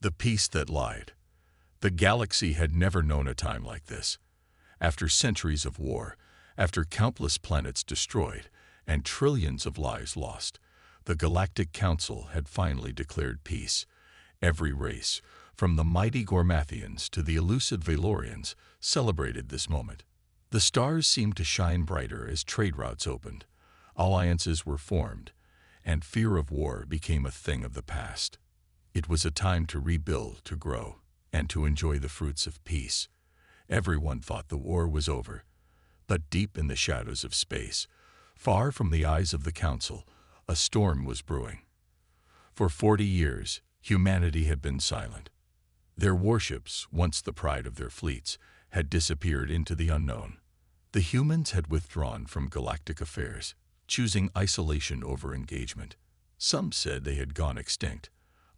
The peace that lied. The galaxy had never known a time like this. After centuries of war, after countless planets destroyed, and trillions of lives lost, the Galactic Council had finally declared peace. Every race, from the mighty Gormathians to the elusive Valorians, celebrated this moment. The stars seemed to shine brighter as trade routes opened. Alliances were formed, and fear of war became a thing of the past. It was a time to rebuild, to grow, and to enjoy the fruits of peace. Everyone thought the war was over. But deep in the shadows of space, far from the eyes of the Council, a storm was brewing. For 40 years, humanity had been silent. Their warships, once the pride of their fleets, had disappeared into the unknown. The humans had withdrawn from galactic affairs, choosing isolation over engagement. Some said they had gone extinct.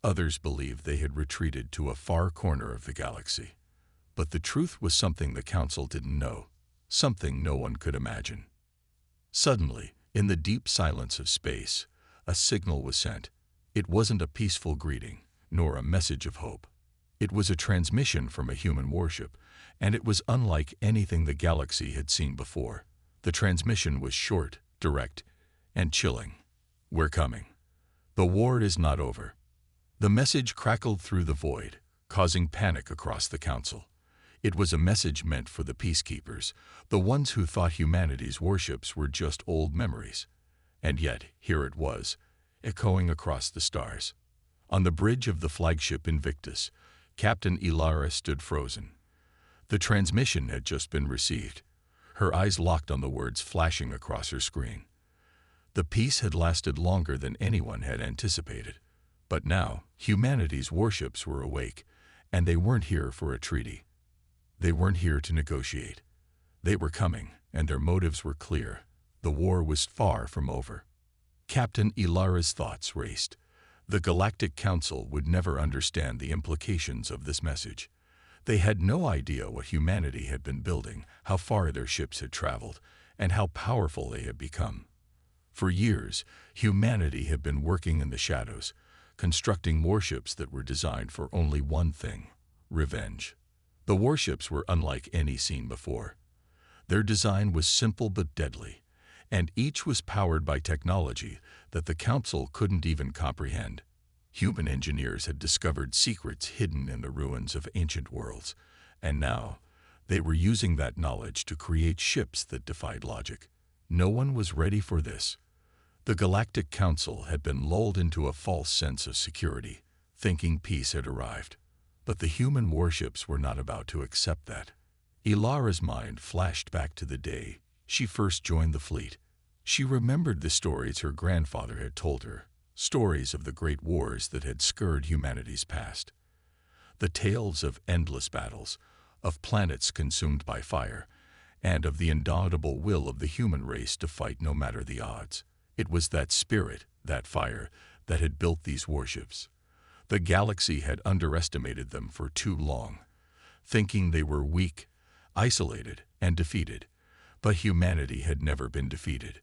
Others believed they had retreated to a far corner of the galaxy. But the truth was something the Council didn't know, something no one could imagine. Suddenly, in the deep silence of space, a signal was sent. It wasn't a peaceful greeting, nor a message of hope. It was a transmission from a human warship, and it was unlike anything the galaxy had seen before. The transmission was short, direct, and chilling. "We're coming. The war is not over." The message crackled through the void, causing panic across the Council. It was a message meant for the peacekeepers, the ones who thought humanity's warships were just old memories. And yet, here it was, echoing across the stars. On the bridge of the flagship Invictus, Captain Ilara stood frozen. The transmission had just been received. Her eyes locked on the words flashing across her screen. The peace had lasted longer than anyone had anticipated. But now, humanity's warships were awake, and they weren't here for a treaty. They weren't here to negotiate. They were coming, and their motives were clear. The war was far from over. Captain Ilara's thoughts raced. The Galactic Council would never understand the implications of this message. They had no idea what humanity had been building, how far their ships had traveled, and how powerful they had become. For years, humanity had been working in the shadows, constructing warships that were designed for only one thing: revenge. The warships were unlike any seen before. Their design was simple but deadly, and each was powered by technology that the Council couldn't even comprehend. Human engineers had discovered secrets hidden in the ruins of ancient worlds, and now they were using that knowledge to create ships that defied logic. No one was ready for this. The Galactic Council had been lulled into a false sense of security, thinking peace had arrived. But the human warships were not about to accept that. Ilara's mind flashed back to the day she first joined the fleet. She remembered the stories her grandfather had told her, stories of the great wars that had scarred humanity's past. The tales of endless battles, of planets consumed by fire, and of the indomitable will of the human race to fight no matter the odds. It was that spirit, that fire, that had built these warships. The galaxy had underestimated them for too long, thinking they were weak, isolated, and defeated. But humanity had never been defeated.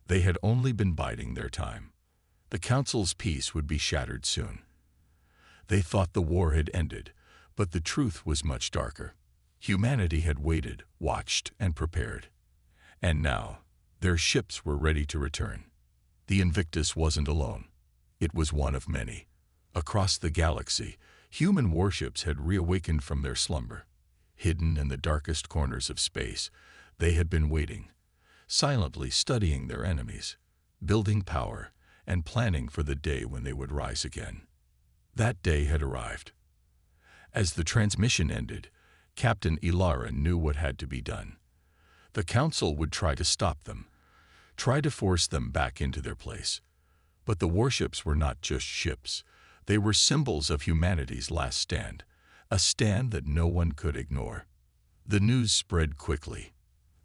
They had only been biding their time. The Council's peace would be shattered soon. They thought the war had ended, but the truth was much darker. Humanity had waited, watched, and prepared. And now, their ships were ready to return. The Invictus wasn't alone. It was one of many. Across the galaxy, human warships had reawakened from their slumber. Hidden in the darkest corners of space, they had been waiting, silently studying their enemies, building power, and planning for the day when they would rise again. That day had arrived. As the transmission ended, Captain Ilara knew what had to be done. The Council would try to stop them, try to force them back into their place. But the warships were not just ships. They were symbols of humanity's last stand, a stand that no one could ignore. The news spread quickly.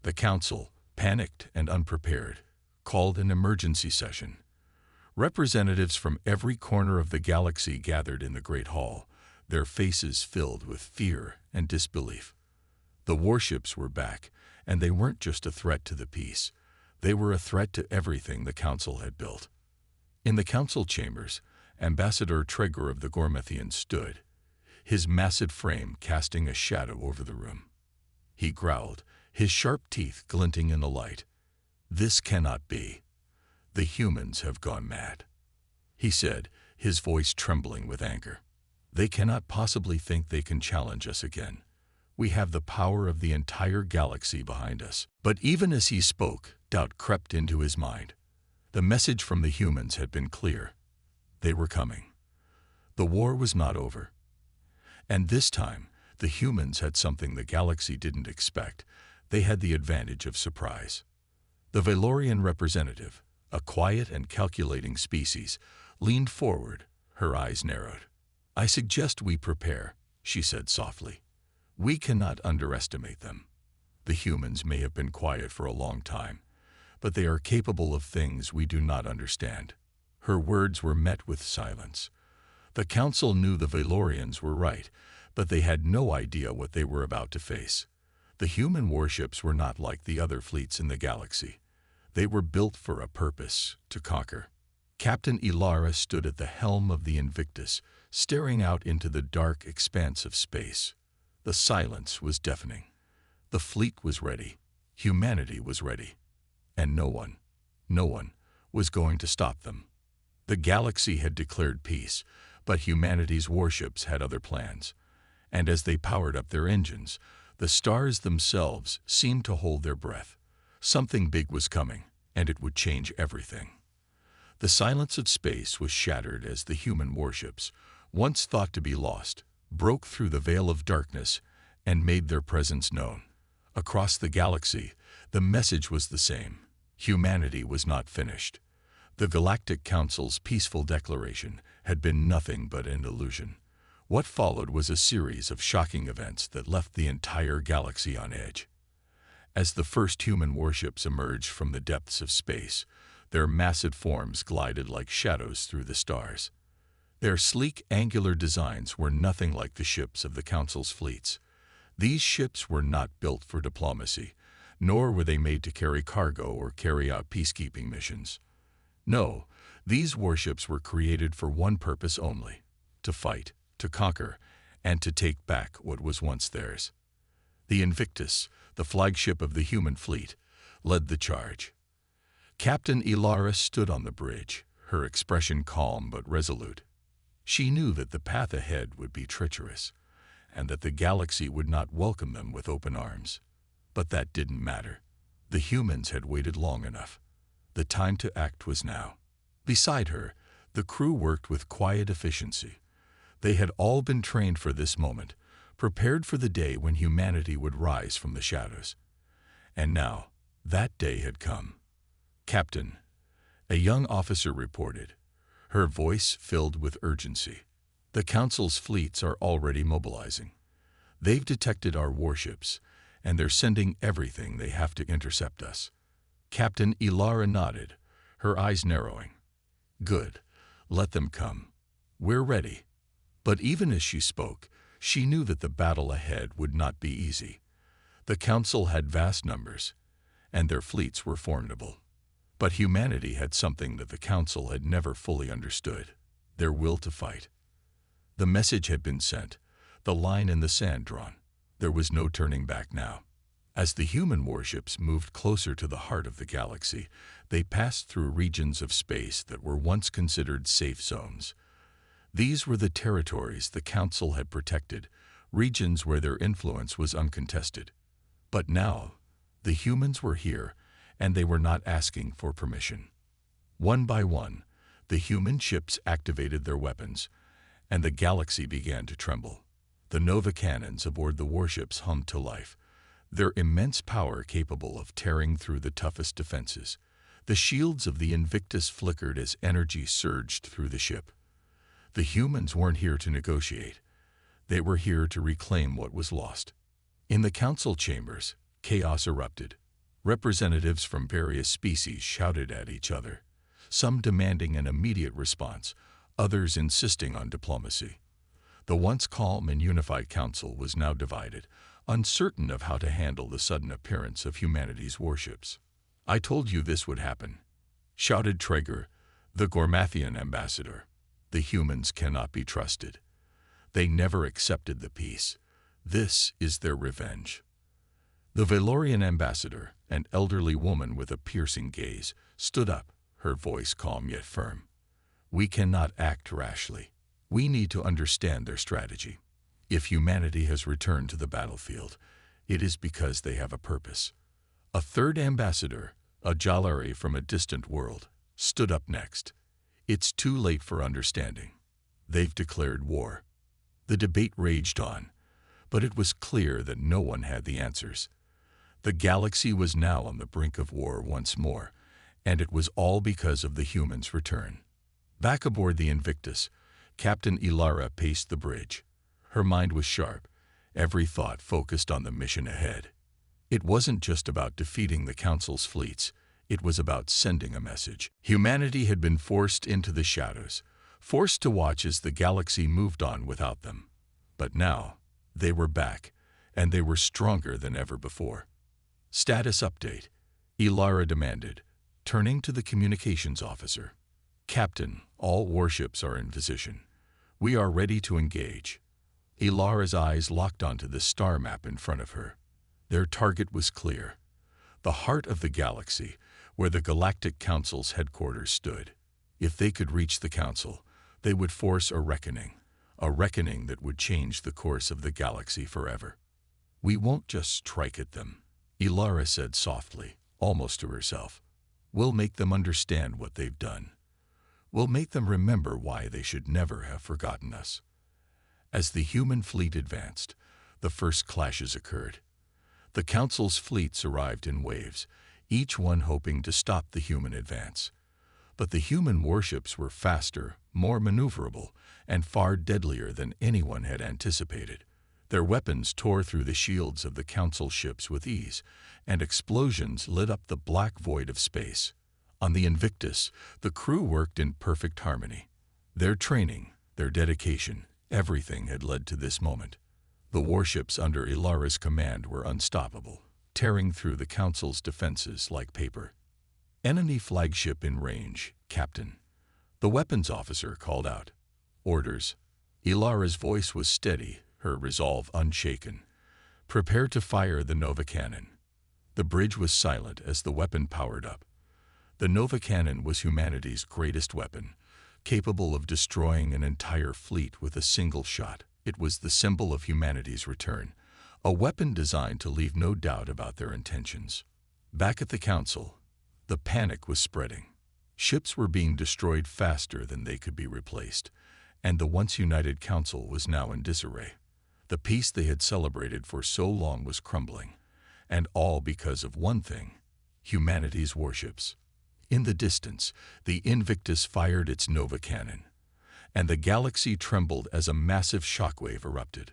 The Council, panicked and unprepared, called an emergency session. Representatives from every corner of the galaxy gathered in the Great Hall, their faces filled with fear and disbelief. The warships were back, and they weren't just a threat to the peace. They were a threat to everything the Council had built. In the Council chambers, Ambassador Treger of the Gormathians stood. his massive frame casting a shadow over the room. He growled, his sharp teeth glinting in the light. "This cannot be. The humans have gone mad," he said, his voice trembling with anger. "They cannot possibly think they can challenge us again. We have the power of the entire galaxy behind us." But even as he spoke, doubt crept into his mind. The message from the humans had been clear. They were coming. The war was not over. And this time, the humans had something the galaxy didn't expect. They had the advantage of surprise. The Valorian representative, a quiet and calculating species, leaned forward, her eyes narrowed. "I suggest we prepare," she said softly. "We cannot underestimate them. The humans may have been quiet for a long time, but they are capable of things we do not understand." Her words were met with silence. The Council knew the Valorians were right, but they had no idea what they were about to face. The human warships were not like the other fleets in the galaxy. They were built for a purpose, to conquer. Captain Ilara stood at the helm of the Invictus, staring out into the dark expanse of space. The silence was deafening. The fleet was ready. Humanity was ready. And no one was going to stop them. The galaxy had declared peace, but humanity's warships had other plans. And as they powered up their engines, the stars themselves seemed to hold their breath. Something big was coming, and it would change everything. The silence of space was shattered as the human warships, once thought to be lost, broke through the veil of darkness and made their presence known. Across the galaxy, the message was the same. Humanity was not finished. The Galactic Council's peaceful declaration had been nothing but an illusion. What followed was a series of shocking events that left the entire galaxy on edge. As the first human warships emerged from the depths of space, their massive forms glided like shadows through the stars. Their sleek, angular designs were nothing like the ships of the Council's fleets. These ships were not built for diplomacy, nor were they made to carry cargo or carry out peacekeeping missions. No, these warships were created for one purpose only: to fight, to conquer, and to take back what was once theirs. The Invictus, the flagship of the human fleet, led the charge. Captain Ilara stood on the bridge, her expression calm but resolute. She knew that the path ahead would be treacherous, and that the galaxy would not welcome them with open arms. But that didn't matter. The humans had waited long enough. The time to act was now. Beside her, the crew worked with quiet efficiency. They had all been trained for this moment, prepared for the day when humanity would rise from the shadows. And now, that day had come. "Captain," a young officer reported, her voice filled with urgency. "The Council's fleets are already mobilizing. They've detected our warships, and they're sending everything they have to intercept us." Captain Ilara nodded, her eyes narrowing. "Good. Let them come. We're ready." But even as she spoke, she knew that the battle ahead would not be easy. The Council had vast numbers, and their fleets were formidable. But humanity had something that the Council had never fully understood: their will to fight. The message had been sent, the line in the sand drawn. There was no turning back now. As the human warships moved closer to the heart of the galaxy, they passed through regions of space that were once considered safe zones. These were the territories the Council had protected, regions where their influence was uncontested. But now, the humans were here, and they were not asking for permission. One by one, the human ships activated their weapons, and the galaxy began to tremble. The Nova cannons aboard the warships hummed to life, their immense power capable of tearing through the toughest defenses. The shields of the Invictus flickered as energy surged through the ship. The humans weren't here to negotiate. They were here to reclaim what was lost. In the Council chambers, chaos erupted. Representatives from various species shouted at each other, some demanding an immediate response, others insisting on diplomacy. The once calm and unified Council was now divided, uncertain of how to handle the sudden appearance of humanity's warships. "I told you this would happen," shouted Traeger, the Gormathian ambassador. "The humans cannot be trusted. They never accepted the peace. This is their revenge. The Valorian ambassador, an elderly woman with a piercing gaze, stood up, her voice calm yet firm. We cannot act rashly. We need to understand their strategy. If humanity has returned to the battlefield, it is because they have a purpose. A third ambassador, a Jalari from a distant world, stood up next. It's too late for understanding. They've declared war. The debate raged on, but it was clear that no one had the answers. The galaxy was now on the brink of war once more, and it was all because of the humans' return. Back aboard the Invictus, Captain Ilara paced the bridge. Her mind was sharp, every thought focused on the mission ahead. It wasn't just about defeating the Council's fleets, it was about sending a message. Humanity had been forced into the shadows, forced to watch as the galaxy moved on without them. But now, they were back, and they were stronger than ever before. Status update, Ilara demanded, turning to the communications officer. Captain, all warships are in position. We are ready to engage. Ilara's eyes locked onto the star map in front of her. Their target was clear. The heart of the galaxy, where the Galactic Council's headquarters stood. If they could reach the Council, they would force a reckoning that would change the course of the galaxy forever. We won't just strike at them, Ilara said softly, almost to herself. We'll make them understand what they've done. We'll make them remember why they should never have forgotten us. As the human fleet advanced, the first clashes occurred. The Council's fleets arrived in waves, each one hoping to stop the human advance. But the human warships were faster, more maneuverable, and far deadlier than anyone had anticipated. Their weapons tore through the shields of the Council ships with ease, and explosions lit up the black void of space. On the Invictus, the crew worked in perfect harmony. Their training, their dedication, everything had led to this moment. The warships under Ilara's command were unstoppable, tearing through the Council's defenses like paper. Enemy flagship in range, Captain. The weapons officer called out. Orders. Ilara's voice was steady, her resolve unshaken. Prepare to fire the Nova Cannon. The bridge was silent as the weapon powered up. The Nova Cannon was humanity's greatest weapon, capable of destroying an entire fleet with a single shot. It was the symbol of humanity's return, a weapon designed to leave no doubt about their intentions. Back at the Council, the panic was spreading. Ships were being destroyed faster than they could be replaced, and the once united Council was now in disarray. The peace they had celebrated for so long was crumbling, and all because of one thing: humanity's warships. In the distance, the Invictus fired its Nova Cannon, and the galaxy trembled as a massive shockwave erupted.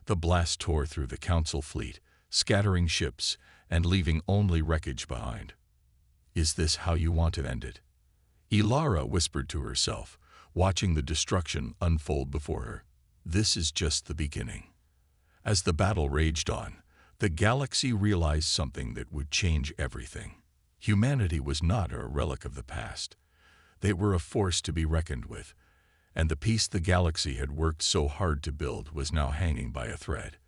The blast tore through the Council fleet, scattering ships and leaving only wreckage behind. Is this how you want to end it? Ilara whispered to herself, watching the destruction unfold before her. This is just the beginning. As the battle raged on, the galaxy realized something that would change everything. Humanity was not a relic of the past. They were a force to be reckoned with, and the peace the galaxy had worked so hard to build was now hanging by a thread.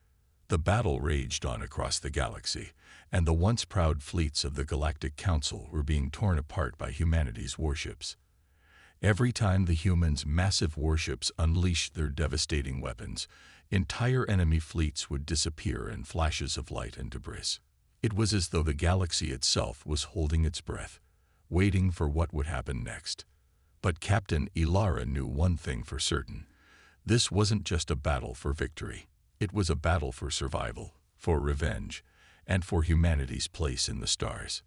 The battle raged on across the galaxy, and the once proud fleets of the Galactic Council were being torn apart by humanity's warships. Every time the humans' massive warships unleashed their devastating weapons, entire enemy fleets would disappear in flashes of light and debris. It was as though the galaxy itself was holding its breath, waiting for what would happen next. But Captain Ilara knew one thing for certain. This wasn't just a battle for victory. It was a battle for survival, for revenge, and for humanity's place in the stars.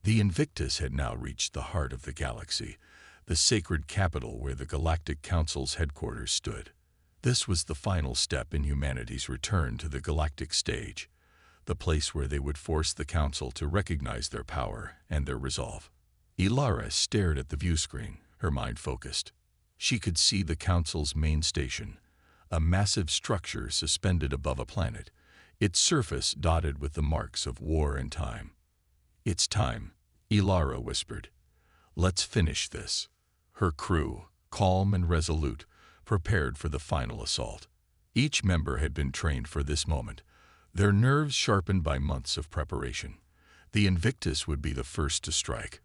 The Invictus had now reached the heart of the galaxy, the sacred capital where the Galactic Council's headquarters stood. This was the final step in humanity's return to the galactic stage, the place where they would force the Council to recognize their power and their resolve. Ilara stared at the viewscreen, her mind focused. She could see the Council's main station, a massive structure suspended above a planet, its surface dotted with the marks of war and time. It's time, Ilara whispered. Let's finish this. Her crew, calm and resolute, prepared for the final assault. Each member had been trained for this moment, their nerves sharpened by months of preparation. The Invictus would be the first to strike.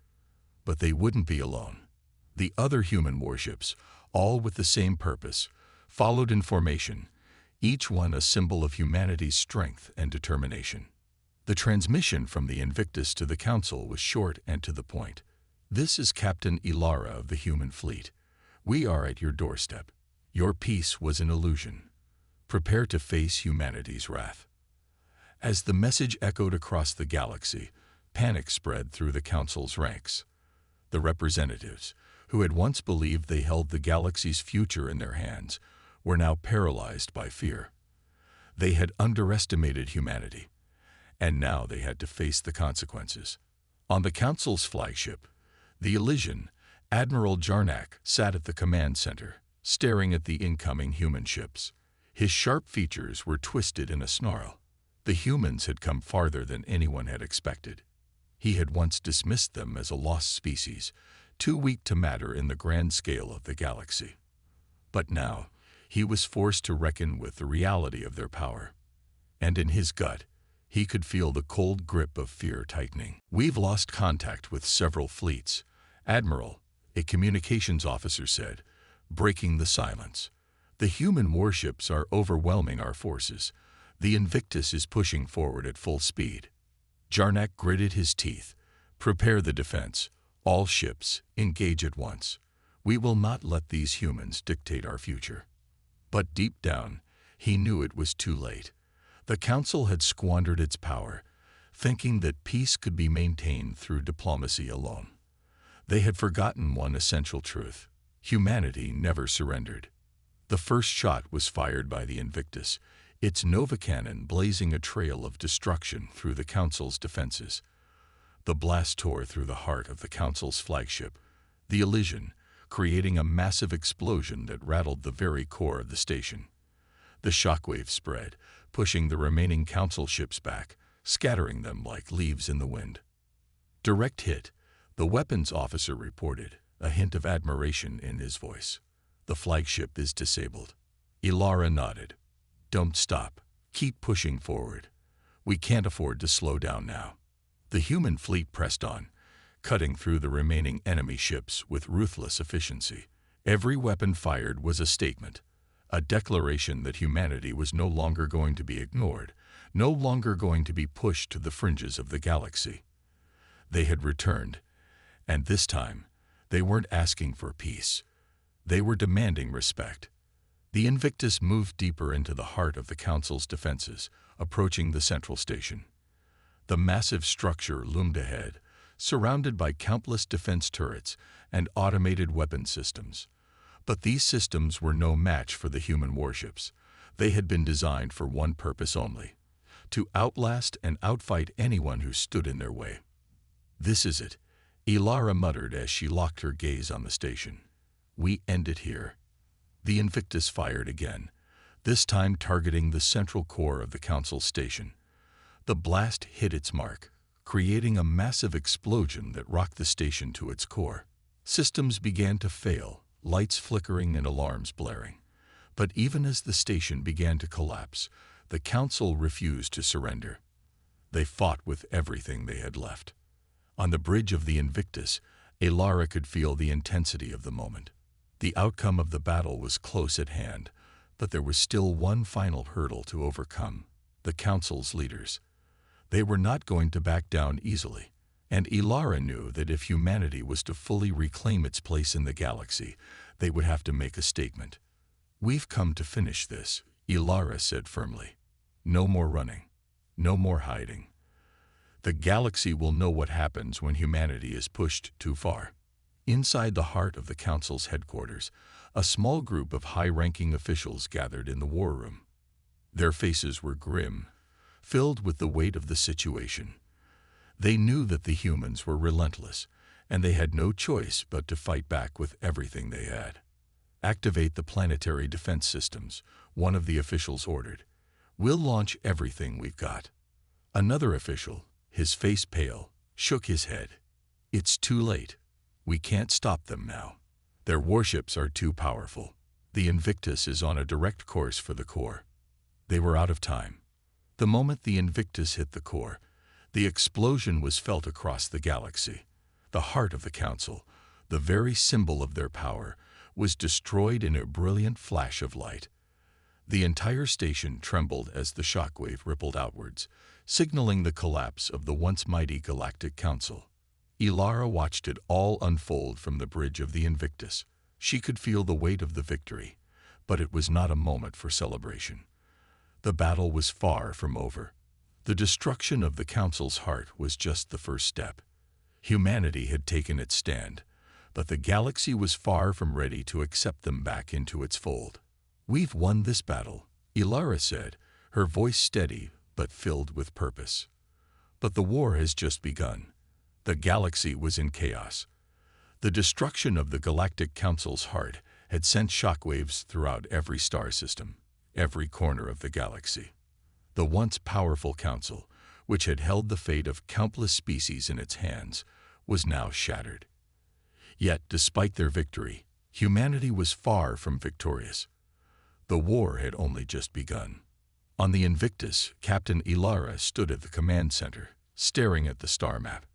But they wouldn't be alone. The other human warships, all with the same purpose, followed in formation, each one a symbol of humanity's strength and determination. The transmission from the Invictus to the Council was short and to the point. "This is Captain Ilara of the human fleet. We are at your doorstep. Your peace was an illusion. Prepare to face humanity's wrath." As the message echoed across the galaxy, panic spread through the Council's ranks. The representatives, who had once believed they held the galaxy's future in their hands, were now paralyzed by fear. They had underestimated humanity, and now they had to face the consequences. On the Council's flagship, the Elysian, Admiral Jarnak sat at the command center, staring at the incoming human ships. His sharp features were twisted in a snarl. The humans had come farther than anyone had expected. He had once dismissed them as a lost species, too weak to matter in the grand scale of the galaxy. But now, he was forced to reckon with the reality of their power. And in his gut, he could feel the cold grip of fear tightening. "We've lost contact with several fleets, Admiral," a communications officer said, breaking the silence. "The human warships are overwhelming our forces. The Invictus is pushing forward at full speed." Jarnak gritted his teeth. "Prepare the defense. All ships, engage at once. We will not let these humans dictate our future." But deep down, he knew it was too late. The Council had squandered its power, thinking that peace could be maintained through diplomacy alone. They had forgotten one essential truth: humanity never surrendered. The first shot was fired by the Invictus, its Nova cannon blazing a trail of destruction through the Council's defenses. The blast tore through the heart of the Council's flagship, the Elysian, creating a massive explosion that rattled the very core of the station. The shockwave spread, pushing the remaining Council ships back, scattering them like leaves in the wind. "Direct hit," the weapons officer reported, a hint of admiration in his voice. "The flagship is disabled." Ilara nodded. "Don't stop. Keep pushing forward. We can't afford to slow down now." The human fleet pressed on, cutting through the remaining enemy ships with ruthless efficiency. Every weapon fired was a statement, a declaration that humanity was no longer going to be ignored, no longer going to be pushed to the fringes of the galaxy. They had returned, and this time, they weren't asking for peace. They were demanding respect. The Invictus moved deeper into the heart of the Council's defenses, approaching the central station. The massive structure loomed ahead, surrounded by countless defense turrets and automated weapon systems. But these systems were no match for the human warships. They had been designed for one purpose only: to outlast and outfight anyone who stood in their way. "This is it," Ilara muttered as she locked her gaze on the station. "We end it here." The Invictus fired again, this time targeting the central core of the Council station. The blast hit its mark, creating a massive explosion that rocked the station to its core. Systems began to fail, lights flickering and alarms blaring. But even as the station began to collapse, the Council refused to surrender. They fought with everything they had left. On the bridge of the Invictus, Ilara could feel the intensity of the moment. The outcome of the battle was close at hand, but there was still one final hurdle to overcome: the Council's leaders. They were not going to back down easily, and Ilara knew that if humanity was to fully reclaim its place in the galaxy, they would have to make a statement. "We've come to finish this," Ilara said firmly. "No more running. No more hiding. The galaxy will know what happens when humanity is pushed too far." Inside the heart of the Council's headquarters, a small group of high-ranking officials gathered in the war room. Their faces were grim, filled with the weight of the situation. They knew that the humans were relentless, and they had no choice but to fight back with everything they had. "Activate the planetary defense systems," one of the officials ordered. "We'll launch everything we've got." Another official, his face pale, shook his head. "It's too late. We can't stop them now. Their warships are too powerful. The Invictus is on a direct course for the core. They were out of time. The moment the Invictus hit the core, the explosion was felt across the galaxy. The heart of the Council, the very symbol of their power, was destroyed in a brilliant flash of light. The entire station trembled as the shockwave rippled outwards, signaling the collapse of the once mighty Galactic Council. Ilara watched it all unfold from the bridge of the Invictus. She could feel the weight of the victory, but it was not a moment for celebration. The battle was far from over. The destruction of the Council's heart was just the first step. Humanity had taken its stand, but the galaxy was far from ready to accept them back into its fold. "We've won this battle," Ilara said, her voice steady but filled with purpose. But the war has just begun. The galaxy was in chaos. The destruction of the Galactic Council's heart had sent shockwaves throughout every star system, every corner of the galaxy. The once powerful Council, which had held the fate of countless species in its hands, was now shattered. Yet, despite their victory, humanity was far from victorious. The war had only just begun. On the Invictus, Captain Ilara stood at the command center, staring at the star map.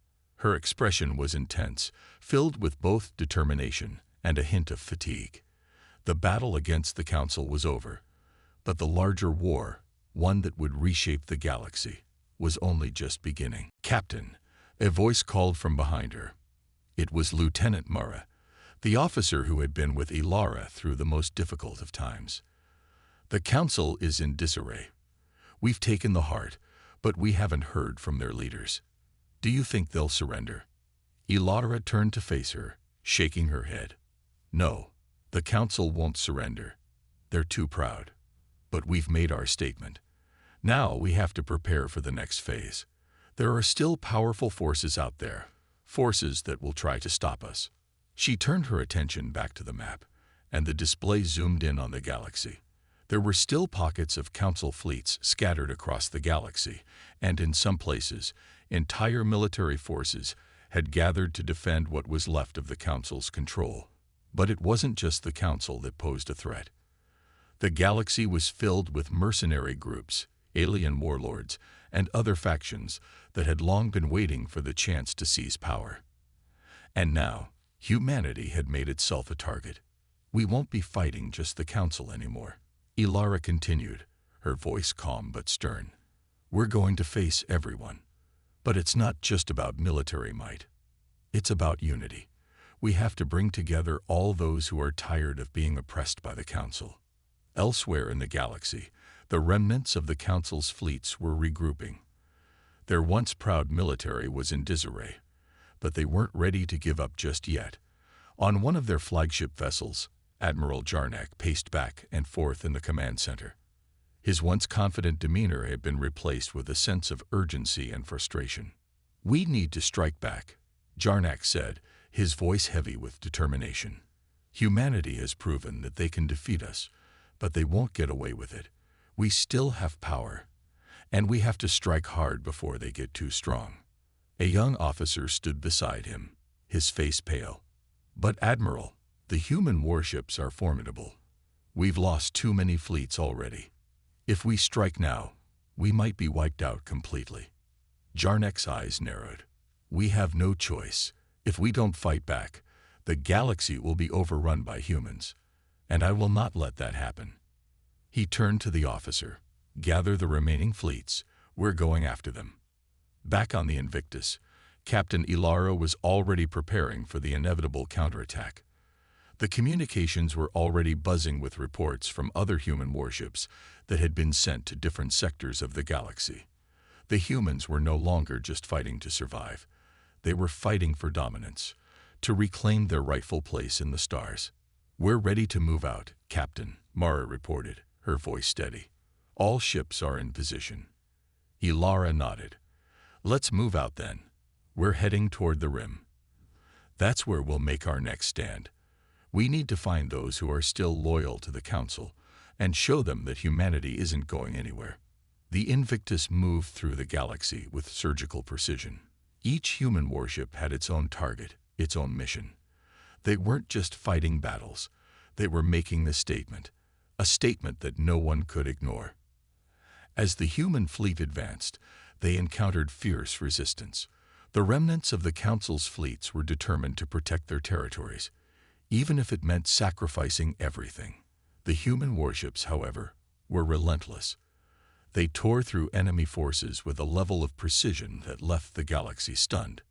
Her expression was intense, filled with both determination and a hint of fatigue. The battle against the Council was over, but the larger war, one that would reshape the galaxy, was only just beginning. "Captain," a voice called from behind her. It was Lieutenant Mara, the officer who had been with Ilara through the most difficult of times. "The Council is in disarray. We've taken the heart, but we haven't heard from their leaders. Do you think they'll surrender?" Ilara turned to face her, shaking her head. "No, the Council won't surrender. They're too proud. But we've made our statement. Now we have to prepare for the next phase. There are still powerful forces out there, forces that will try to stop us." She turned her attention back to the map, and the display zoomed in on the galaxy. There were still pockets of Council fleets scattered across the galaxy, and in some places, entire military forces had gathered to defend what was left of the Council's control. But it wasn't just the Council that posed a threat. The galaxy was filled with mercenary groups, alien warlords, and other factions that had long been waiting for the chance to seize power. And now, humanity had made itself a target. "We won't be fighting just the Council anymore," Ilara continued, her voice calm but stern. "We're going to face everyone. But it's not just about military might. It's about unity. We have to bring together all those who are tired of being oppressed by the Council." Elsewhere in the galaxy, the remnants of the Council's fleets were regrouping. Their once proud military was in disarray, but they weren't ready to give up just yet. On one of their flagship vessels, Admiral Jarnak paced back and forth in the command center. His once confident demeanor had been replaced with a sense of urgency and frustration. "We need to strike back," Jarnak said, his voice heavy with determination. "Humanity has proven that they can defeat us, but they won't get away with it. We still have power, and we have to strike hard before they get too strong." A young officer stood beside him, his face pale. "But Admiral, the human warships are formidable. We've lost too many fleets already. If we strike now, we might be wiped out completely." Jarnak's eyes narrowed. "We have no choice. If we don't fight back, the galaxy will be overrun by humans, and I will not let that happen." He turned to the officer. "Gather the remaining fleets. We're going after them." Back on the Invictus, Captain Ilara was already preparing for the inevitable counterattack. The communications were already buzzing with reports from other human warships that had been sent to different sectors of the galaxy. The humans were no longer just fighting to survive. They were fighting for dominance, to reclaim their rightful place in the stars. "We're ready to move out, Captain," Mara reported, her voice steady. "All ships are in position." Ilara nodded. "Let's move out then. We're heading toward the rim. That's where we'll make our next stand. We need to find those who are still loyal to the Council and show them that humanity isn't going anywhere." The Invictus moved through the galaxy with surgical precision. Each human warship had its own target, its own mission. They weren't just fighting battles. They were making a statement that no one could ignore. As the human fleet advanced, they encountered fierce resistance. The remnants of the Council's fleets were determined to protect their territories, even if it meant sacrificing everything. The human warships, however, were relentless. They tore through enemy forces with a level of precision that left the galaxy stunned.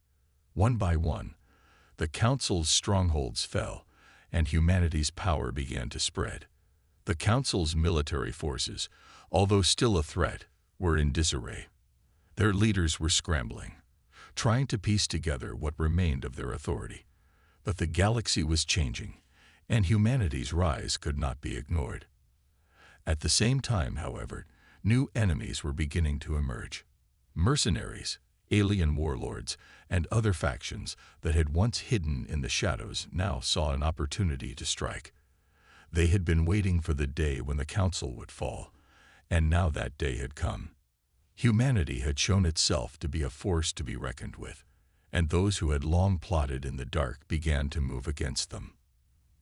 One by one, the Council's strongholds fell, and humanity's power began to spread. The Council's military forces, although still a threat, were in disarray. Their leaders were scrambling, trying to piece together what remained of their authority. But the galaxy was changing, and humanity's rise could not be ignored. At the same time, however, new enemies were beginning to emerge. Mercenaries, alien warlords, and other factions that had once hidden in the shadows now saw an opportunity to strike. They had been waiting for the day when the Council would fall, and now that day had come. Humanity had shown itself to be a force to be reckoned with, and those who had long plotted in the dark began to move against them.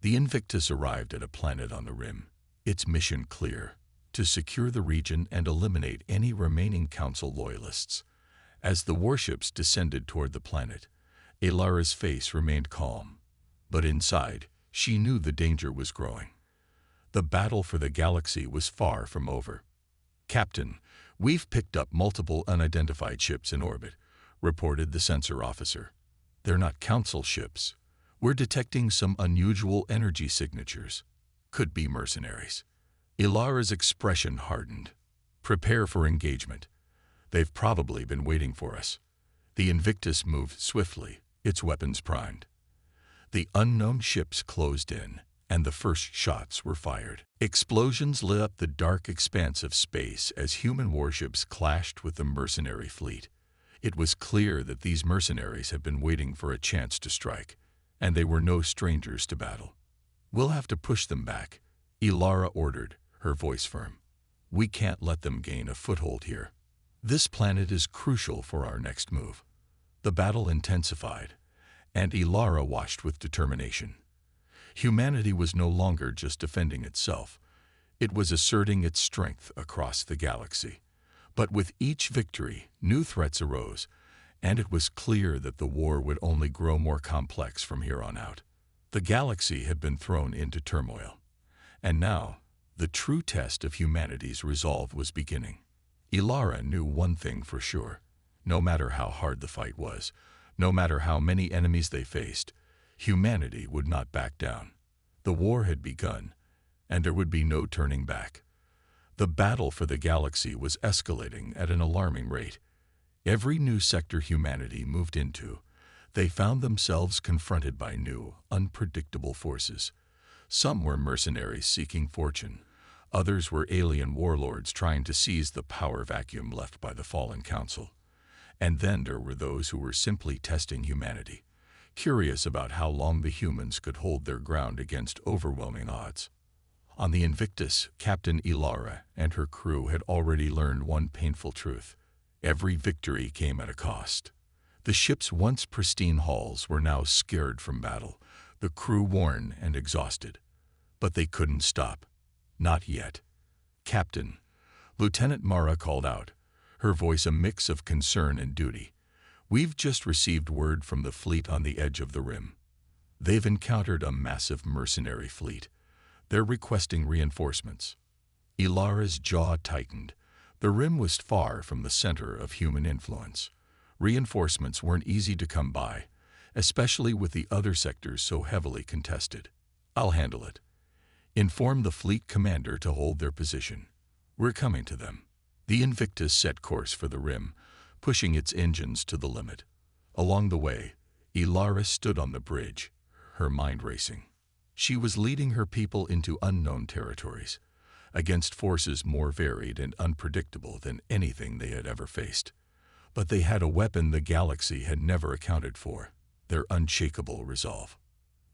The Invictus arrived at a planet on the rim, its mission clear: to secure the region and eliminate any remaining Council loyalists. As the warships descended toward the planet, Ilara's face remained calm, but inside, she knew the danger was growing. The battle for the galaxy was far from over. "Captain, we've picked up multiple unidentified ships in orbit," reported the sensor officer. "They're not Council ships. We're detecting some unusual energy signatures. Could be mercenaries." Ilara's expression hardened. "Prepare for engagement. They've probably been waiting for us." The Invictus moved swiftly, its weapons primed. The unknown ships closed in, and the first shots were fired. Explosions lit up the dark expanse of space as human warships clashed with the mercenary fleet. It was clear that these mercenaries had been waiting for a chance to strike, and they were no strangers to battle. "We'll have to push them back," Ilara ordered, her voice firm. "We can't let them gain a foothold here. This planet is crucial for our next move." The battle intensified, and Ilara watched with determination. Humanity was no longer just defending itself. It was asserting its strength across the galaxy. But with each victory, new threats arose, and it was clear that the war would only grow more complex from here on out. The galaxy had been thrown into turmoil, and now the true test of humanity's resolve was beginning. Ilara knew one thing for sure: no matter how hard the fight was, no matter how many enemies they faced, humanity would not back down. The war had begun, and there would be no turning back. The battle for the galaxy was escalating at an alarming rate. Every new sector humanity moved into, they found themselves confronted by new, unpredictable forces. Some were mercenaries seeking fortune. Others were alien warlords trying to seize the power vacuum left by the fallen Council. And then there were those who were simply testing humanity, curious about how long the humans could hold their ground against overwhelming odds. On the Invictus, Captain Ilara and her crew had already learned one painful truth: every victory came at a cost. The ship's once pristine hulls were now scared from battle, the crew worn and exhausted. But they couldn't stop. Not yet. "Captain," Lieutenant Mara called out, her voice a mix of concern and duty. "We've just received word from the fleet on the edge of the rim. They've encountered a massive mercenary fleet. They're requesting reinforcements." Ilara's jaw tightened. The rim was far from the center of human influence. Reinforcements weren't easy to come by, especially with the other sectors so heavily contested. "I'll handle it. Inform the fleet commander to hold their position. We're coming to them." The Invictus set course for the rim, pushing its engines to the limit. Along the way, Ilara stood on the bridge, her mind racing. She was leading her people into unknown territories, against forces more varied and unpredictable than anything they had ever faced. But they had a weapon the galaxy had never accounted for: their unshakable resolve.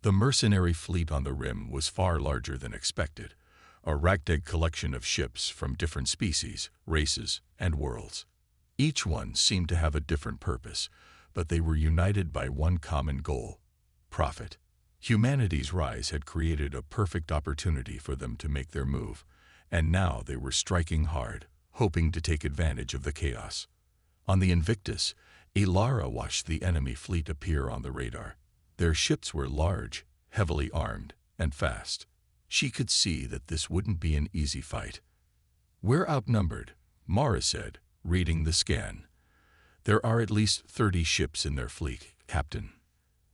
The mercenary fleet on the rim was far larger than expected, a ragtag collection of ships from different species, races, and worlds. Each one seemed to have a different purpose, but they were united by one common goal: profit. Humanity's rise had created a perfect opportunity for them to make their move, and now they were striking hard, hoping to take advantage of the chaos. On the Invictus, Ilara watched the enemy fleet appear on the radar. Their ships were large, heavily armed, and fast. She could see that this wouldn't be an easy fight. "We're outnumbered," Mara said, reading the scan. "There are at least 30 ships in their fleet, Captain."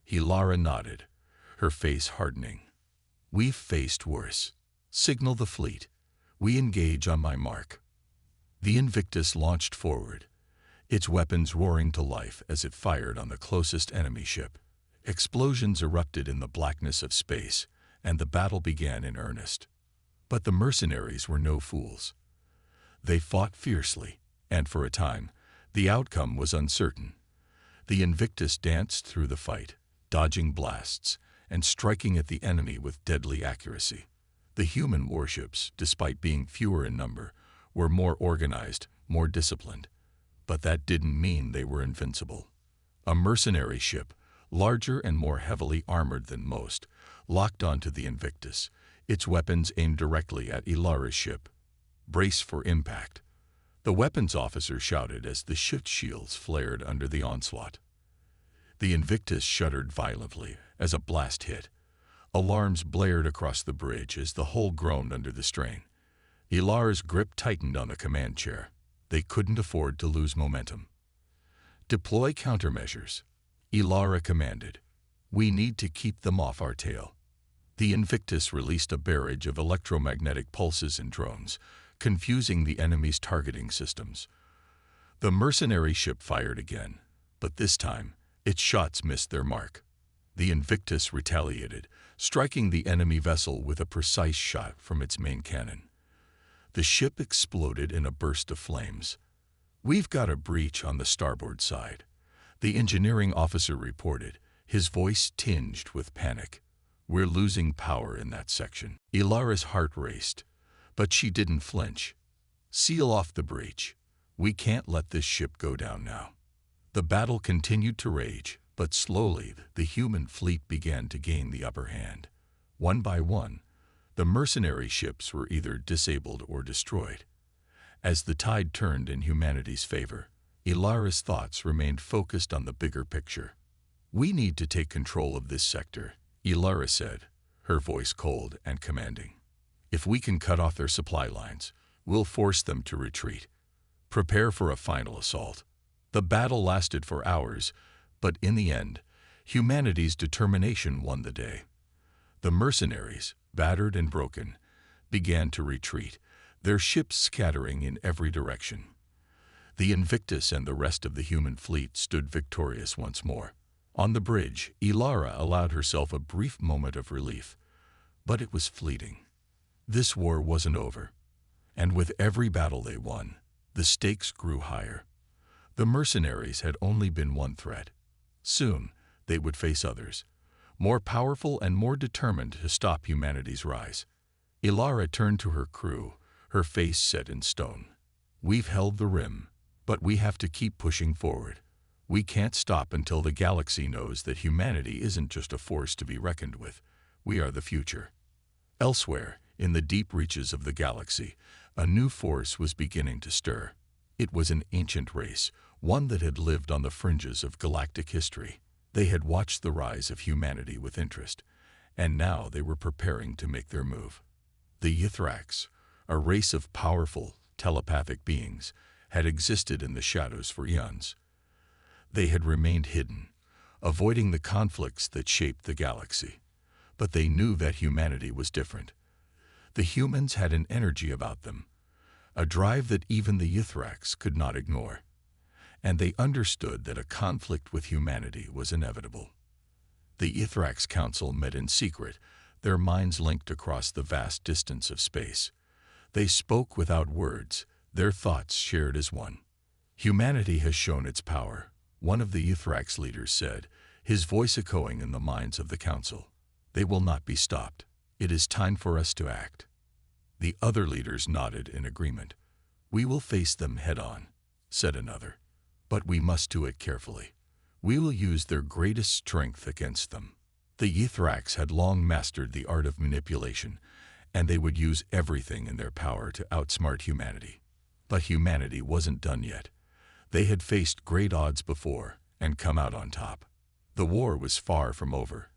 Ilara nodded, her face hardening. "We've faced worse. Signal the fleet. We engage on my mark." The Invictus launched forward, its weapons roaring to life as it fired on the closest enemy ship. Explosions erupted in the blackness of space, and the battle began in earnest. But the mercenaries were no fools. They fought fiercely, and for a time, the outcome was uncertain. The Invictus danced through the fight, dodging blasts and striking at the enemy with deadly accuracy. The human warships, despite being fewer in number, were more organized, more disciplined. But that didn't mean they were invincible. A mercenary ship, larger and more heavily armored than most, locked onto the Invictus, its weapons aimed directly at Ilara's ship. "Brace for impact," the weapons officer shouted as the ship's shields flared under the onslaught. The Invictus shuddered violently as a blast hit. Alarms blared across the bridge as the hull groaned under the strain. Ilara's grip tightened on the command chair. They couldn't afford to lose momentum. "Deploy countermeasures," Ilara commanded. "We need to keep them off our tail." The Invictus released a barrage of electromagnetic pulses and drones, confusing the enemy's targeting systems. The mercenary ship fired again, but this time, its shots missed their mark. The Invictus retaliated, striking the enemy vessel with a precise shot from its main cannon. The ship exploded in a burst of flames. "We've got a breach on the starboard side," the engineering officer reported, his voice tinged with panic. "We're losing power in that section." Ilara's heart raced, but she didn't flinch. "Seal off the breach. We can't let this ship go down now." The battle continued to rage, but slowly the human fleet began to gain the upper hand. One by one, the mercenary ships were either disabled or destroyed. As the tide turned in humanity's favor, Ilara's thoughts remained focused on the bigger picture. "We need to take control of this sector," Ilara said, her voice cold and commanding. "If we can cut off their supply lines, we'll force them to retreat. Prepare for a final assault." The battle lasted for hours, but in the end, humanity's determination won the day. The mercenaries, battered and broken, began to retreat, their ships scattering in every direction. The Invictus and the rest of the human fleet stood victorious once more. On the bridge, Ilara allowed herself a brief moment of relief, but it was fleeting. This war wasn't over, and with every battle they won, the stakes grew higher. The mercenaries had only been one threat. Soon, they would face others, more powerful and more determined to stop humanity's rise. Ilara turned to her crew, her face set in stone. "We've held the rim, but we have to keep pushing forward. We can't stop until the galaxy knows that humanity isn't just a force to be reckoned with. We are the future." Elsewhere, in the deep reaches of the galaxy, a new force was beginning to stir. It was an ancient race, one that had lived on the fringes of galactic history. They had watched the rise of humanity with interest, and now they were preparing to make their move. The Ythrax, a race of powerful, telepathic beings, had existed in the shadows for eons. They had remained hidden, avoiding the conflicts that shaped the galaxy. But they knew that humanity was different. The humans had an energy about them, a drive that even the Ythrax could not ignore. And they understood that a conflict with humanity was inevitable. The Ythrax Council met in secret, their minds linked across the vast distance of space. They spoke without words, their thoughts shared as one. "Humanity has shown its power," one of the Ythrax leaders said, his voice echoing in the minds of the Council. "They will not be stopped. It is time for us to act." The other leaders nodded in agreement. "We will face them head-on," said another. "But we must do it carefully. We will use their greatest strength against them." The Ythrax had long mastered the art of manipulation, and they would use everything in their power to outsmart humanity. But humanity wasn't done yet. They had faced great odds before and come out on top. The war was far from over,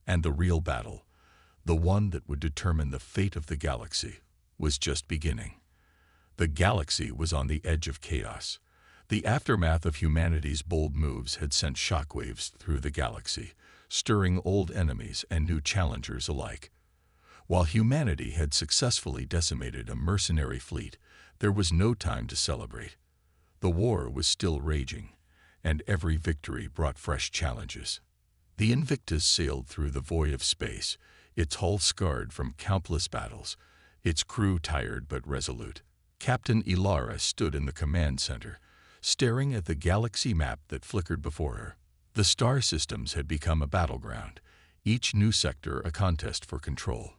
and the real battle, the one that would determine the fate of the galaxy, was just beginning. The galaxy was on the edge of chaos. The aftermath of humanity's bold moves had sent shockwaves through the galaxy, stirring old enemies and new challengers alike. While humanity had successfully decimated a mercenary fleet, there was no time to celebrate. The war was still raging, and every victory brought fresh challenges. The Invictus sailed through the void of space, its hull scarred from countless battles, its crew tired but resolute. Captain Ilara stood in the command center, staring at the galaxy map that flickered before her. The star systems had become a battleground, each new sector a contest for control.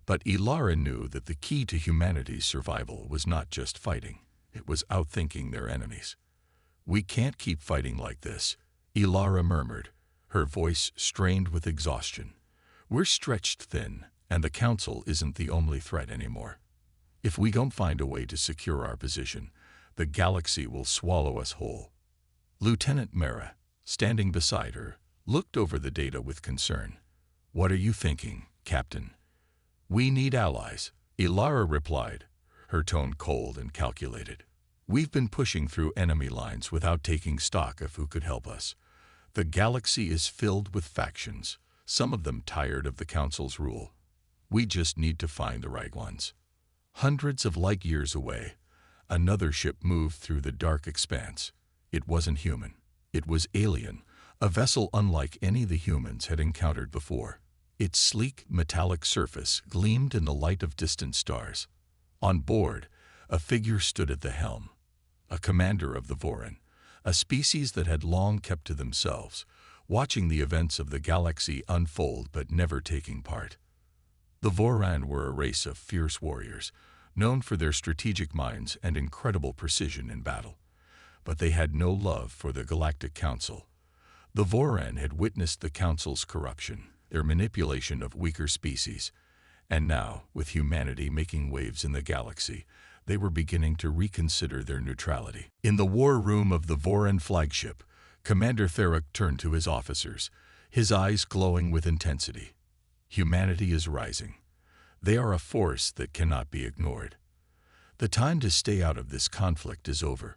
But Ilara knew that the key to humanity's survival was not just fighting, it was outthinking their enemies. "We can't keep fighting like this," Ilara murmured, her voice strained with exhaustion. "We're stretched thin, and the Council isn't the only threat anymore. If we don't find a way to secure our position, the galaxy will swallow us whole." Lieutenant Mera, standing beside her, looked over the data with concern. "What are you thinking, Captain?" "We need allies," Ilara replied, her tone cold and calculated. "We've been pushing through enemy lines without taking stock of who could help us. The galaxy is filled with factions, some of them tired of the Council's rule. We just need to find the right ones." Hundreds of light years away, another ship moved through the dark expanse. It wasn't human. It was alien, a vessel unlike any the humans had encountered before. Its sleek, metallic surface gleamed in the light of distant stars. On board, a figure stood at the helm, a commander of the Voran, a species that had long kept to themselves, watching the events of the galaxy unfold but never taking part. The Voran were a race of fierce warriors, known for their strategic minds and incredible precision in battle. But they had no love for the Galactic Council. The Voran had witnessed the Council's corruption, their manipulation of weaker species, and now, with humanity making waves in the galaxy, they were beginning to reconsider their neutrality. In the war room of the Voran flagship, Commander Therak turned to his officers, his eyes glowing with intensity. "Humanity is rising. They are a force that cannot be ignored. The time to stay out of this conflict is over.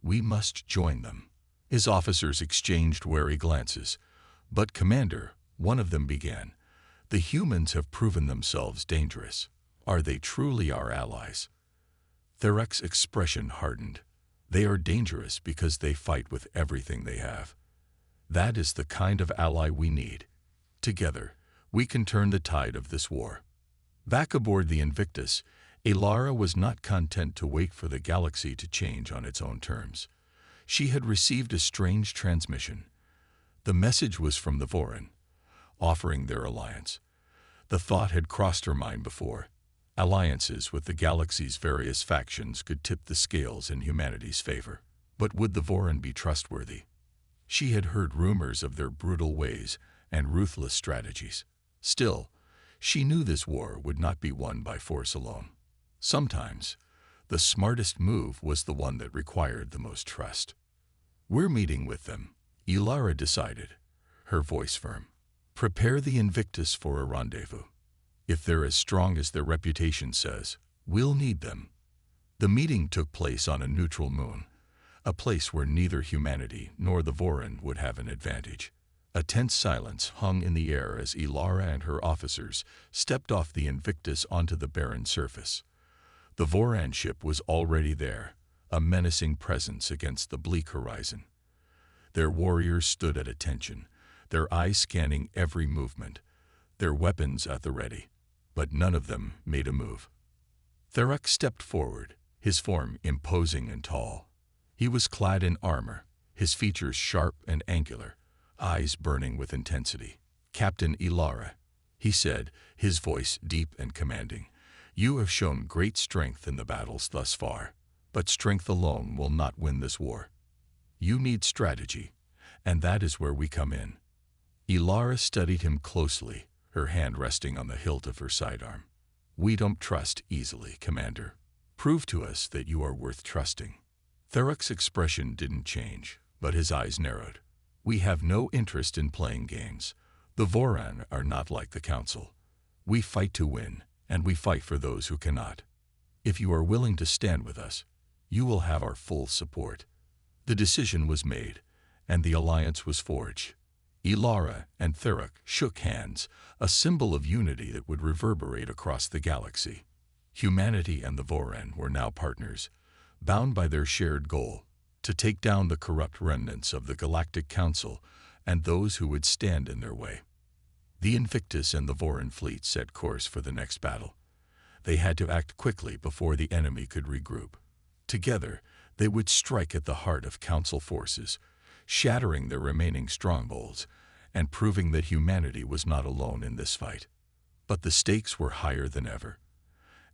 We must join them." His officers exchanged wary glances. "But, Commander," one of them began, "the humans have proven themselves dangerous. Are they truly our allies?" Therak's expression hardened. "They are dangerous because they fight with everything they have. That is the kind of ally we need. Together, we can turn the tide of this war." Back aboard the Invictus, Ilara was not content to wait for the galaxy to change on its own terms. She had received a strange transmission. The message was from the Voran, offering their alliance. The thought had crossed her mind before. Alliances with the galaxy's various factions could tip the scales in humanity's favor. But would the Voran be trustworthy? She had heard rumors of their brutal ways and ruthless strategies. Still, she knew this war would not be won by force alone. Sometimes, the smartest move was the one that required the most trust. "We're meeting with them," Ilara decided, her voice firm. "Prepare the Invictus for a rendezvous. If they're as strong as their reputation says, we'll need them." The meeting took place on a neutral moon, a place where neither humanity nor the Voran would have an advantage. A tense silence hung in the air as Ilara and her officers stepped off the Invictus onto the barren surface. The Voran ship was already there, a menacing presence against the bleak horizon. Their warriors stood at attention, their eyes scanning every movement, their weapons at the ready, but none of them made a move. Therak stepped forward, his form imposing and tall. He was clad in armor, his features sharp and angular, eyes burning with intensity. "Captain Ilara," he said, his voice deep and commanding, "you have shown great strength in the battles thus far, but strength alone will not win this war. You need strategy, and that is where we come in. Ilara studied him closely, her hand resting on the hilt of her sidearm. "We don't trust easily, Commander. Prove to us that you are worth trusting." Therak's expression didn't change, but his eyes narrowed. "We have no interest in playing games. The Voran are not like the Council. We fight to win, and we fight for those who cannot. If you are willing to stand with us, you will have our full support." The decision was made, and the alliance was forged. Ilara and Therak shook hands, a symbol of unity that would reverberate across the galaxy. Humanity and the Voran were now partners, bound by their shared goal, to take down the corrupt remnants of the Galactic Council and those who would stand in their way. The Invictus and the Voran fleet set course for the next battle. They had to act quickly before the enemy could regroup. Together, they would strike at the heart of Council forces, shattering their remaining strongholds and proving that humanity was not alone in this fight. But the stakes were higher than ever.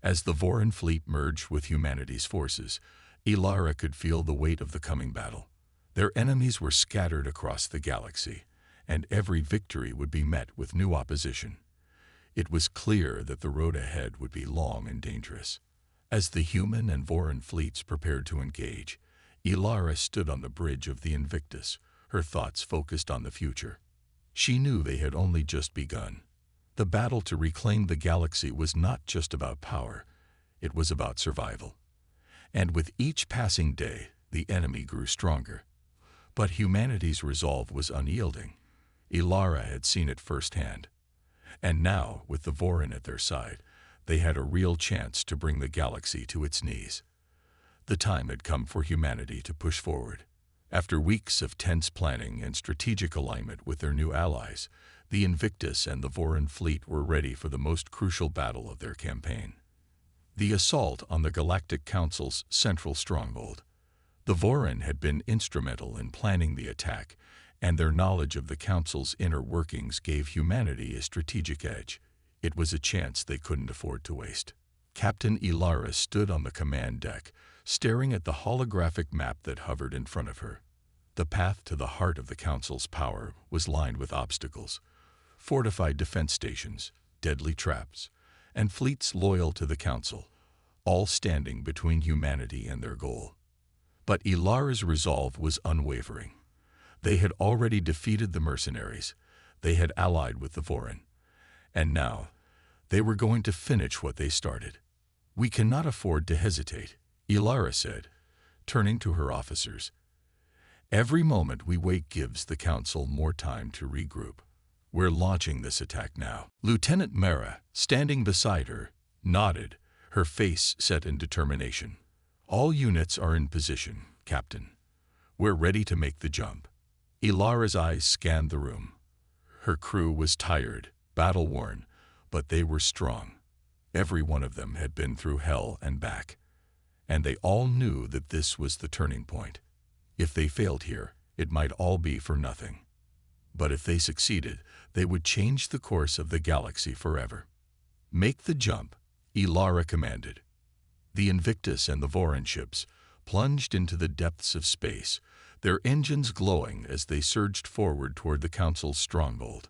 As the Voran fleet merged with humanity's forces, Ilara could feel the weight of the coming battle. Their enemies were scattered across the galaxy, and every victory would be met with new opposition. It was clear that the road ahead would be long and dangerous. As the human and Voran fleets prepared to engage, Ilara stood on the bridge of the Invictus, her thoughts focused on the future. She knew they had only just begun. The battle to reclaim the galaxy was not just about power, it was about survival. And with each passing day, the enemy grew stronger. But humanity's resolve was unyielding. Ilara had seen it firsthand. And now, with the Voran at their side, they had a real chance to bring the galaxy to its knees. The time had come for humanity to push forward. After weeks of tense planning and strategic alignment with their new allies, the Invictus and the Voran fleet were ready for the most crucial battle of their campaign. The assault on the Galactic Council's central stronghold. The Voran had been instrumental in planning the attack, and their knowledge of the Council's inner workings gave humanity a strategic edge. It was a chance they couldn't afford to waste. Captain Ilara stood on the command deck, staring at the holographic map that hovered in front of her. The path to the heart of the Council's power was lined with obstacles, fortified defense stations, deadly traps, and fleets loyal to the Council, all standing between humanity and their goal. But Ilara's resolve was unwavering. They had already defeated the mercenaries, they had allied with the Voran, and now they were going to finish what they started. "We cannot afford to hesitate," Ilara said, turning to her officers. "Every moment we wait gives the Council more time to regroup. We're launching this attack now." Lieutenant Mara, standing beside her, nodded, her face set in determination. "All units are in position, Captain. We're ready to make the jump." Ilara's eyes scanned the room. Her crew was tired, battle-worn, but they were strong. Every one of them had been through hell and back, and they all knew that this was the turning point. If they failed here, it might all be for nothing. But if they succeeded, they would change the course of the galaxy forever. "Make the jump," Ilara commanded. The Invictus and the Voran ships plunged into the depths of space, their engines glowing as they surged forward toward the Council's stronghold.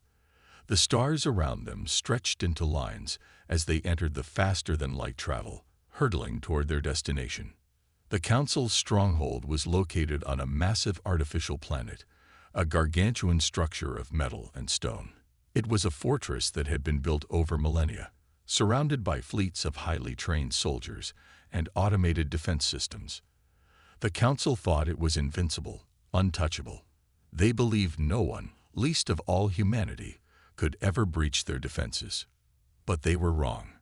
The stars around them stretched into lines as they entered the faster-than-light travel, hurtling toward their destination. The Council's stronghold was located on a massive artificial planet, a gargantuan structure of metal and stone. It was a fortress that had been built over millennia, surrounded by fleets of highly trained soldiers and automated defense systems. The Council thought it was invincible, untouchable. They believed no one, least of all humanity, could ever breach their defenses. But they were wrong.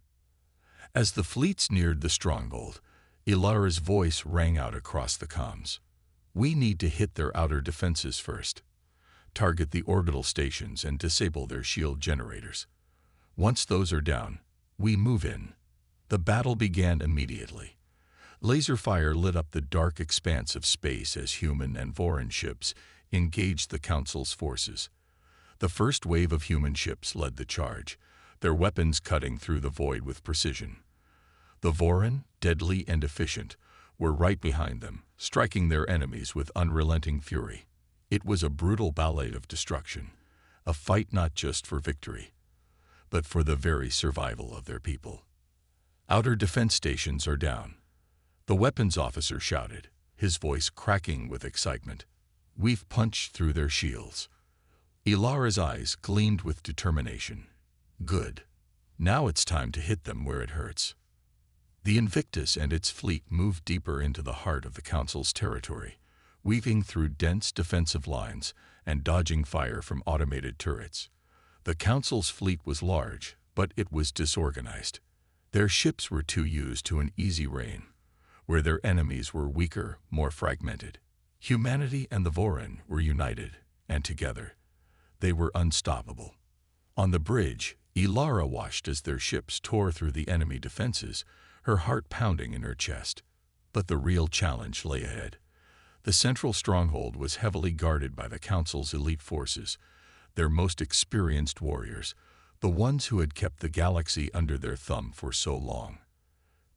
As the fleets neared the stronghold, Ilara's voice rang out across the comms. "We need to hit their outer defenses first. Target the orbital stations and disable their shield generators. Once those are down, we move in." The battle began immediately. Laser fire lit up the dark expanse of space as human and Voran ships engaged the Council's forces. The first wave of human ships led the charge, their weapons cutting through the void with precision. The Voran, deadly and efficient, were right behind them, striking their enemies with unrelenting fury. It was a brutal ballet of destruction, a fight not just for victory, but for the very survival of their people. Outer defense stations are down, the weapons officer shouted, his voice cracking with excitement. We've punched through their shields. Ilara's eyes gleamed with determination. Good. Now it's time to hit them where it hurts. The Invictus and its fleet moved deeper into the heart of the Council's territory, weaving through dense defensive lines and dodging fire from automated turrets. The Council's fleet was large, but it was disorganized. Their ships were too used to an easy reign, where their enemies were weaker, more fragmented. Humanity and the Vorin were united, and together, they were unstoppable. On the bridge, Ilara watched as their ships tore through the enemy defenses, her heart pounding in her chest. But the real challenge lay ahead. The central stronghold was heavily guarded by the Council's elite forces, their most experienced warriors, the ones who had kept the galaxy under their thumb for so long.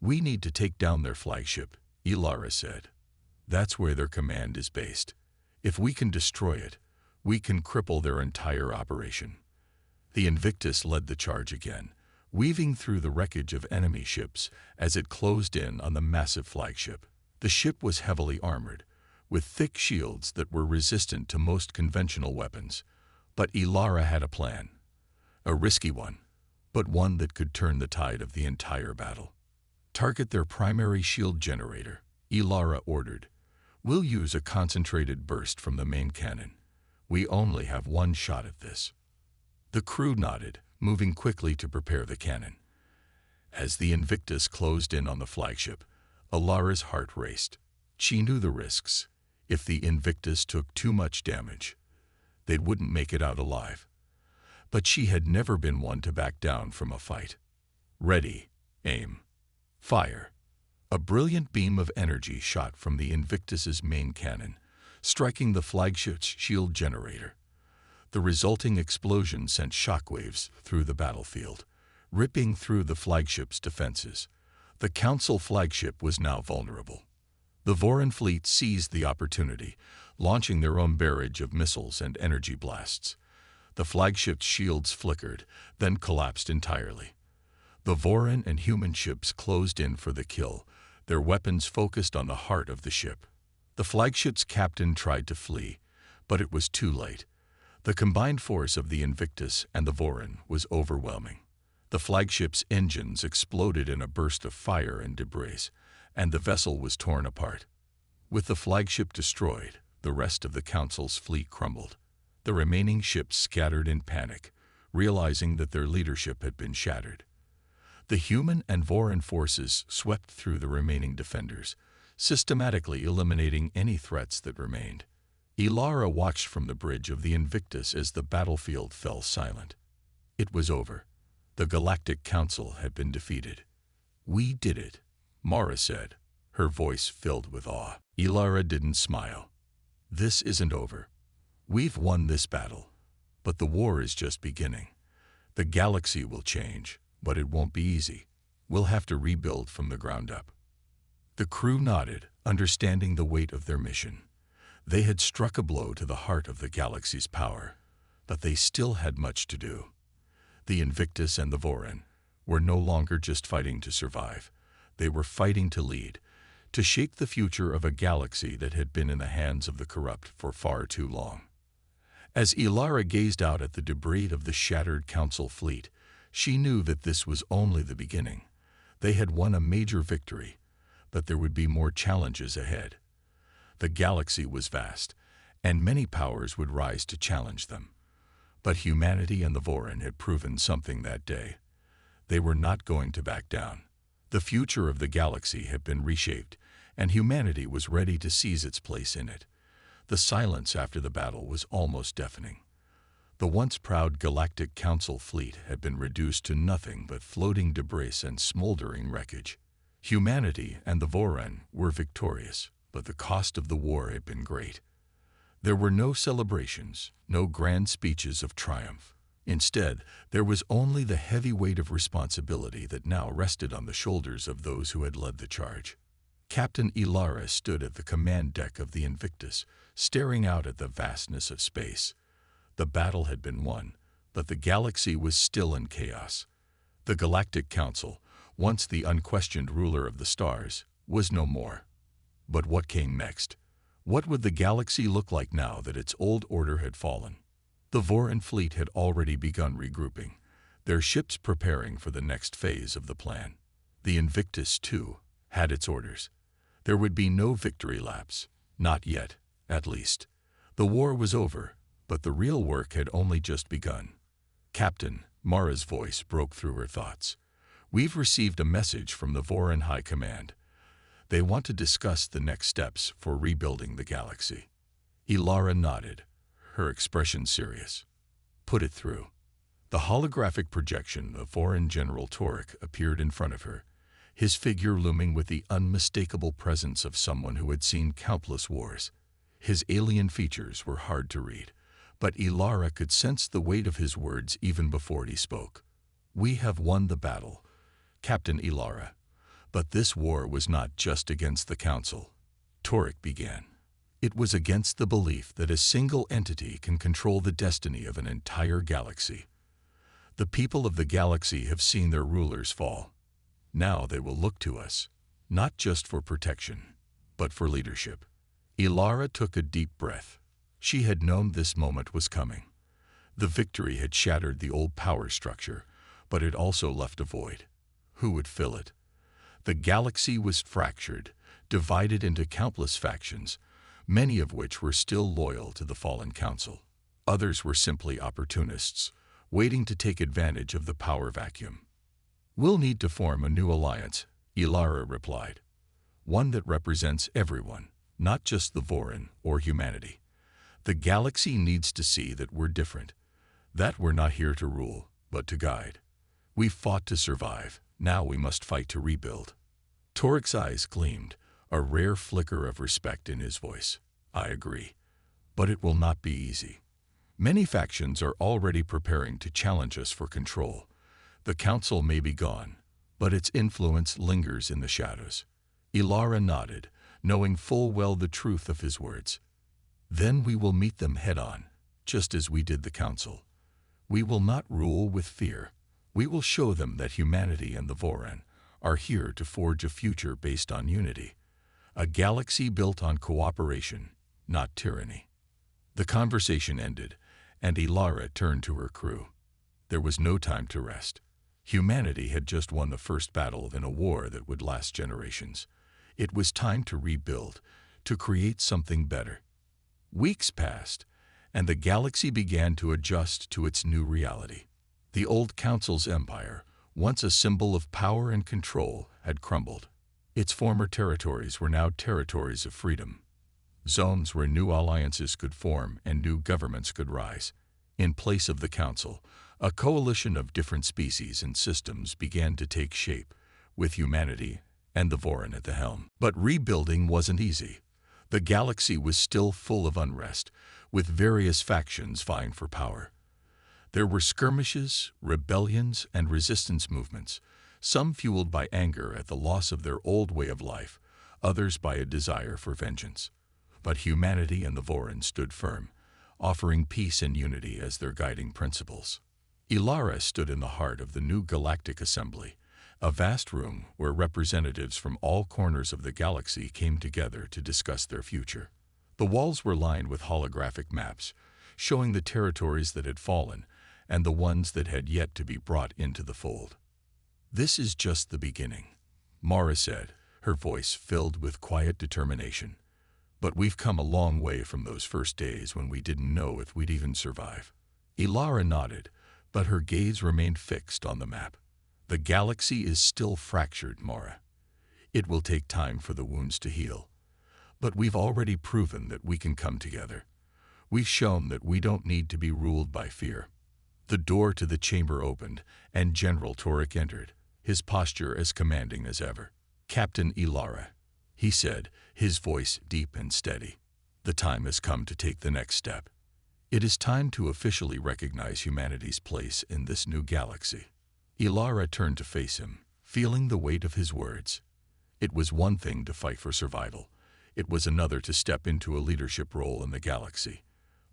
We need to take down their flagship, Ilara said. That's where their command is based. If we can destroy it, we can cripple their entire operation. The Invictus led the charge again, weaving through the wreckage of enemy ships as it closed in on the massive flagship. The ship was heavily armored, with thick shields that were resistant to most conventional weapons. But Ilara had a plan. A risky one, but one that could turn the tide of the entire battle. Target their primary shield generator, Ilara ordered. We'll use a concentrated burst from the main cannon. We only have one shot at this. The crew nodded, moving quickly to prepare the cannon. As the Invictus closed in on the flagship, Ilara's heart raced. She knew the risks. If the Invictus took too much damage, they wouldn't make it out alive. But she had never been one to back down from a fight. Ready, aim, fire. A brilliant beam of energy shot from the Invictus's main cannon, striking the flagship's shield generator. The resulting explosion sent shockwaves through the battlefield, ripping through the flagship's defenses. The Council flagship was now vulnerable. The Vorin fleet seized the opportunity, launching their own barrage of missiles and energy blasts. The flagship's shields flickered, then collapsed entirely. The Vorin and human ships closed in for the kill, their weapons focused on the heart of the ship. The flagship's captain tried to flee, but it was too late. The combined force of the Invictus and the Vorin was overwhelming. The flagship's engines exploded in a burst of fire and debris, and the vessel was torn apart. With the flagship destroyed, the rest of the Council's fleet crumbled. The remaining ships scattered in panic, realizing that their leadership had been shattered. The human and Vorin forces swept through the remaining defenders, systematically eliminating any threats that remained. Ilara watched from the bridge of the Invictus as the battlefield fell silent. It was over. The Galactic Council had been defeated. "We did it," Mara said, her voice filled with awe. Ilara didn't smile. "This isn't over. We've won this battle, but the war is just beginning. The galaxy will change, but it won't be easy. We'll have to rebuild from the ground up." The crew nodded, understanding the weight of their mission. They had struck a blow to the heart of the galaxy's power, but they still had much to do. The Invictus and the Vorin were no longer just fighting to survive. They were fighting to lead, to shape the future of a galaxy that had been in the hands of the corrupt for far too long. As Ilara gazed out at the debris of the shattered Council fleet, she knew that this was only the beginning. They had won a major victory, but there would be more challenges ahead. The galaxy was vast, and many powers would rise to challenge them. But humanity and the Vorin had proven something that day. They were not going to back down. The future of the galaxy had been reshaped, and humanity was ready to seize its place in it. The silence after the battle was almost deafening. The once proud Galactic Council fleet had been reduced to nothing but floating debris and smoldering wreckage. Humanity and the Vorin were victorious, but the cost of the war had been great. There were no celebrations, no grand speeches of triumph. Instead, there was only the heavy weight of responsibility that now rested on the shoulders of those who had led the charge. Captain Ilara stood at the command deck of the Invictus, staring out at the vastness of space. The battle had been won, but the galaxy was still in chaos. The Galactic Council, once the unquestioned ruler of the stars, was no more. But what came next? What would the galaxy look like now that its old order had fallen? The Voran fleet had already begun regrouping, their ships preparing for the next phase of the plan. The Invictus, too, had its orders. There would be no victory laps, not yet, at least. The war was over, but the real work had only just begun. "Captain," Mara's voice broke through her thoughts. "We've received a message from the Voran High Command. They want to discuss the next steps for rebuilding the galaxy." Ilara nodded, her expression serious. "Put it through." The holographic projection of Voran General Torek appeared in front of her, his figure looming with the unmistakable presence of someone who had seen countless wars. His alien features were hard to read, but Ilara could sense the weight of his words even before he spoke. "We have won the battle, Captain Ilara. But this war was not just against the Council," Torek began. "It was against the belief that a single entity can control the destiny of an entire galaxy. The people of the galaxy have seen their rulers fall. Now they will look to us, not just for protection, but for leadership." Ilara took a deep breath. She had known this moment was coming. The victory had shattered the old power structure, but it also left a void. Who would fill it? The galaxy was fractured, divided into countless factions, many of which were still loyal to the fallen council. Others were simply opportunists, waiting to take advantage of the power vacuum. "We'll need to form a new alliance," Ilara replied. "One that represents everyone, not just the Voran or humanity. The galaxy needs to see that we're different, that we're not here to rule, but to guide. We've fought to survive, now we must fight to rebuild." Torek's eyes gleamed, a rare flicker of respect in his voice. "I agree, but it will not be easy. Many factions are already preparing to challenge us for control. The Council may be gone, but its influence lingers in the shadows." Ilara nodded, knowing full well the truth of his words. "Then we will meet them head-on, just as we did the Council. We will not rule with fear. We will show them that humanity and the Voran are here to forge a future based on unity, a galaxy built on cooperation, not tyranny." The conversation ended, and Ilara turned to her crew. There was no time to rest. Humanity had just won the first battle in a war that would last generations. It was time to rebuild, to create something better. Weeks passed, and the galaxy began to adjust to its new reality. The old Council's empire, once a symbol of power and control, had crumbled. Its former territories were now territories of freedom, zones where new alliances could form and new governments could rise. In place of the Council, a coalition of different species and systems began to take shape, with humanity and the Voran at the helm. But rebuilding wasn't easy. The galaxy was still full of unrest, with various factions vying for power. There were skirmishes, rebellions, and resistance movements, some fueled by anger at the loss of their old way of life, others by a desire for vengeance. But humanity and the Voran stood firm, offering peace and unity as their guiding principles. Ilara stood in the heart of the new Galactic Assembly, a vast room where representatives from all corners of the galaxy came together to discuss their future. The walls were lined with holographic maps, showing the territories that had fallen and the ones that had yet to be brought into the fold. "This is just the beginning," Mara said, her voice filled with quiet determination. "But we've come a long way from those first days when we didn't know if we'd even survive." Ilara nodded, but her gaze remained fixed on the map. "The galaxy is still fractured, Mara. It will take time for the wounds to heal. But we've already proven that we can come together. We've shown that we don't need to be ruled by fear." The door to the chamber opened, and General Torek entered, his posture as commanding as ever. "Captain Ilara," he said, his voice deep and steady. "The time has come to take the next step. It is time to officially recognize humanity's place in this new galaxy." Ilara turned to face him, feeling the weight of his words. It was one thing to fight for survival. It was another to step into a leadership role in the galaxy.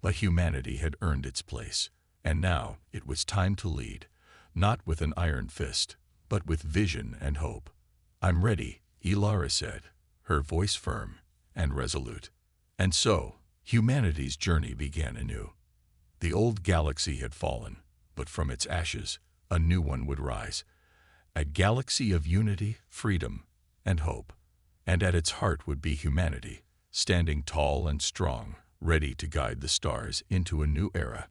But humanity had earned its place, and now it was time to lead, not with an iron fist, but with vision and hope. "I'm ready," Ilara said, her voice firm and resolute. And so, humanity's journey began anew. The old galaxy had fallen, but from its ashes, a new one would rise. A galaxy of unity, freedom, and hope. And at its heart would be humanity, standing tall and strong, ready to guide the stars into a new era.